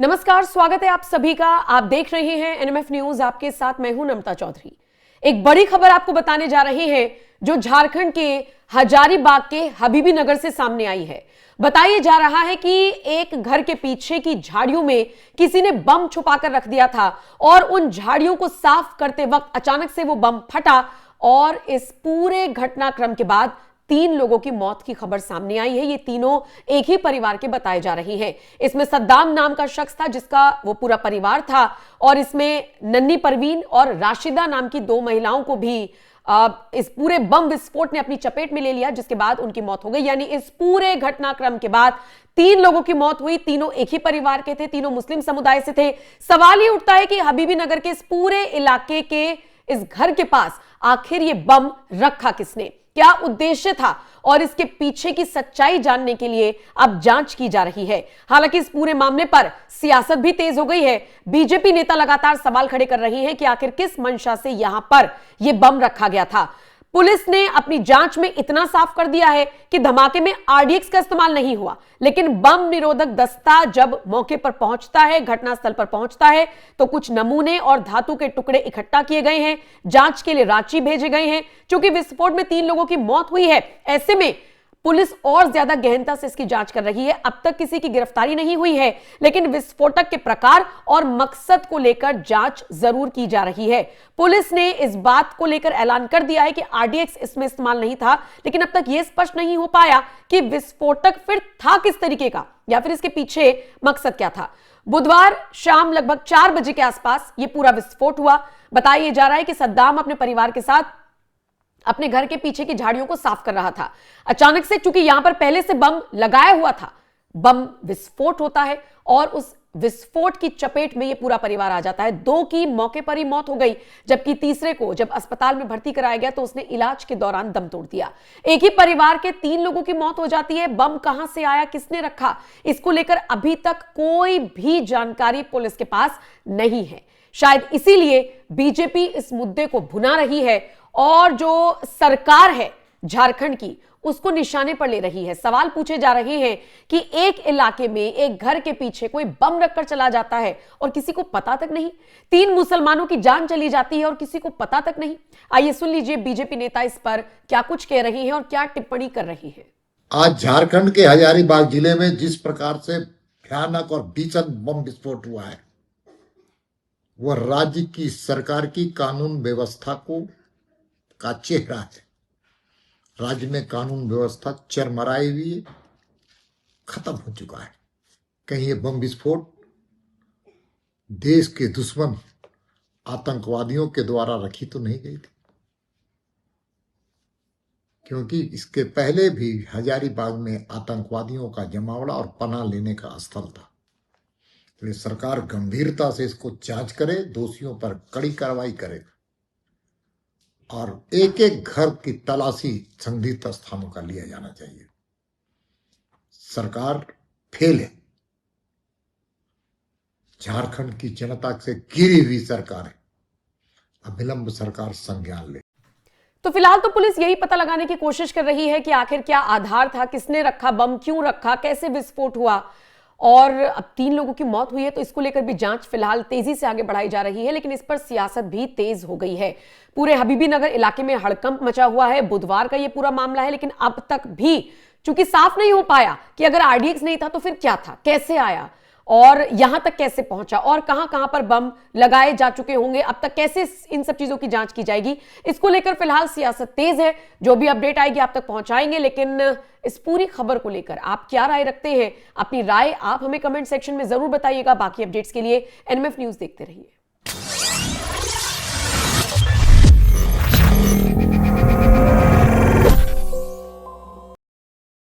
नमस्कार, स्वागत है आप सभी का। आप देख रहे हैं एनएमएफ न्यूज। आपके साथ मैं हूं नमता चौधरी। एक बड़ी खबर आपको बताने जा रहे हैं जो झारखंड के हजारीबाग के हबीबी नगर से सामने आई है। बताया जा रहा है कि एक घर के पीछे की झाड़ियों में किसी ने बम छुपाकर रख दिया था और उन झाड़ियों को साफ करते वक्त अचानक से वो बम फटा और इस पूरे घटनाक्रम के बाद 3 लोगों की मौत की खबर सामने आई है। ये तीनों एक ही परिवार के बताए जा रहे हैं। इसमें सद्दाम नाम का शख्स था जिसका वो पूरा परिवार था और इसमें नन्ही परवीन और राशिदा नाम की 2 महिलाओं को भी इस पूरे बम विस्फोट ने अपनी चपेट में ले लिया, जिसके बाद उनकी मौत हो गई। यानी इस पूरे घटनाक्रम के बाद 3 लोगों की मौत हुई। तीनों एक ही परिवार के थे, तीनों मुस्लिम समुदाय से थे। सवाल ये उठता है कि हबीबी नगर के इस पूरे इलाके के इस घर के पास आखिर ये बम रखा किसने, क्या उद्देश्य था, और इसके पीछे की सच्चाई जानने के लिए अब जांच की जा रही है। हालांकि इस पूरे मामले पर सियासत भी तेज हो गई है। बीजेपी नेता लगातार सवाल खड़े कर रही हैं कि आखिर किस मंशा से यहां पर यह बम रखा गया था। पुलिस ने अपनी जांच में इतना साफ कर दिया है कि धमाके में आरडीएक्स का इस्तेमाल नहीं हुआ, लेकिन बम निरोधक दस्ता जब मौके पर पहुंचता है, घटनास्थल पर पहुंचता है, तो कुछ नमूने और धातु के टुकड़े इकट्ठा किए गए हैं, जांच के लिए रांची भेजे गए हैं। क्योंकि विस्फोट में 3 लोगों की मौत हुई है, ऐसे में पुलिस और ज्यादा गहनता से इसकी जांच कर रही है। अब तक किसी की गिरफ्तारी नहीं हुई है, लेकिन विस्फोटक के प्रकार और मकसद को लेकर जांच जरूर की जा रही है। पुलिस ने इस बात को लेकर ऐलान कर दिया है कि आरडीएक्स इसमें इस्तेमाल नहीं था, लेकिन अब तक यह स्पष्ट नहीं हो पाया कि विस्फोटक फिर था किस तरीके का या फिर इसके पीछे मकसद क्या था। बुधवार शाम लगभग 4 बजे के आसपास यह पूरा विस्फोट हुआ। बताया जा रहा है कि सद्दाम अपने परिवार के साथ अपने घर के पीछे की झाड़ियों को साफ कर रहा था। अचानक से, चूंकि यहां पर पहले से बम लगाया हुआ था, बम विस्फोट होता है और उस विस्फोट की चपेट में यह पूरा परिवार आ जाता है। 2 की मौके पर ही मौत हो गई, जबकि तीसरे को जब अस्पताल में भर्ती कराया गया तो उसने इलाज के दौरान दम तोड़ दिया। एक ही परिवार के 3 लोगों की मौत हो जाती है। बम कहां से आया, किसने रखा, इसको लेकर अभी तक कोई भी जानकारी पुलिस के पास नहीं है। शायद इसीलिए बीजेपी इस मुद्दे को भुना रही है और जो सरकार है झारखंड की, उसको निशाने पर ले रही है। सवाल पूछे जा रहे हैं कि एक इलाके में एक घर के पीछे कोई बम रखकर चला जाता है और किसी को पता तक नहीं। 3 मुसलमानों की जान चली जाती है और किसी को पता तक नहीं। आइए सुन लीजिए बीजेपी नेता इस पर क्या कुछ कह रही हैं और क्या टिप्पणी कर रही है। आज झारखंड के हजारीबाग जिले में जिस प्रकार से भयानक और भीषण बम विस्फोट हुआ है, वह राज्य की सरकार की कानून व्यवस्था का चेहरा है। राज्य में कानून व्यवस्था चरमराई हुई है, खत्म हो चुका है। कहीं ये बम विस्फोट देश के दुश्मन आतंकवादियों के द्वारा रखी तो नहीं गई थी, क्योंकि इसके पहले भी हजारीबाग में आतंकवादियों का जमावड़ा और पनाह लेने का स्थल था। इसलिए सरकार गंभीरता से इसको जांच करे, दोषियों पर कड़ी कार्रवाई करे और एक एक घर की तलाशी संदिग्ध स्थानों का लिया जाना चाहिए। सरकार फेल है। झारखंड की जनता से गिरी हुई सरकार है। अविलंब सरकार संज्ञान ले। तो फिलहाल तो पुलिस यही पता लगाने की कोशिश कर रही है कि आखिर क्या आधार था, किसने रखा बम, क्यों रखा, कैसे विस्फोट हुआ। और अब 3 लोगों की मौत हुई है, तो इसको लेकर भी जांच फिलहाल तेजी से आगे बढ़ाई जा रही है, लेकिन इस पर सियासत भी तेज हो गई है। पूरे हबीबी नगर इलाके में हड़कंप मचा हुआ है। बुधवार का यह पूरा मामला है, लेकिन अब तक भी चूंकि साफ नहीं हो पाया कि अगर आरडीएक्स नहीं था तो फिर क्या था, कैसे आया और यहां तक कैसे पहुंचा और कहां कहां पर बम लगाए जा चुके होंगे, अब तक कैसे इन सब चीजों की जांच की जाएगी, इसको लेकर फिलहाल सियासत तेज है। जो भी अपडेट आएगी आप तक पहुंचाएंगे, लेकिन इस पूरी खबर को लेकर आप क्या राय रखते हैं, अपनी राय आप हमें कमेंट सेक्शन में जरूर बताइएगा। बाकी अपडेट्स के लिए एनएमएफ न्यूज देखते रहिए।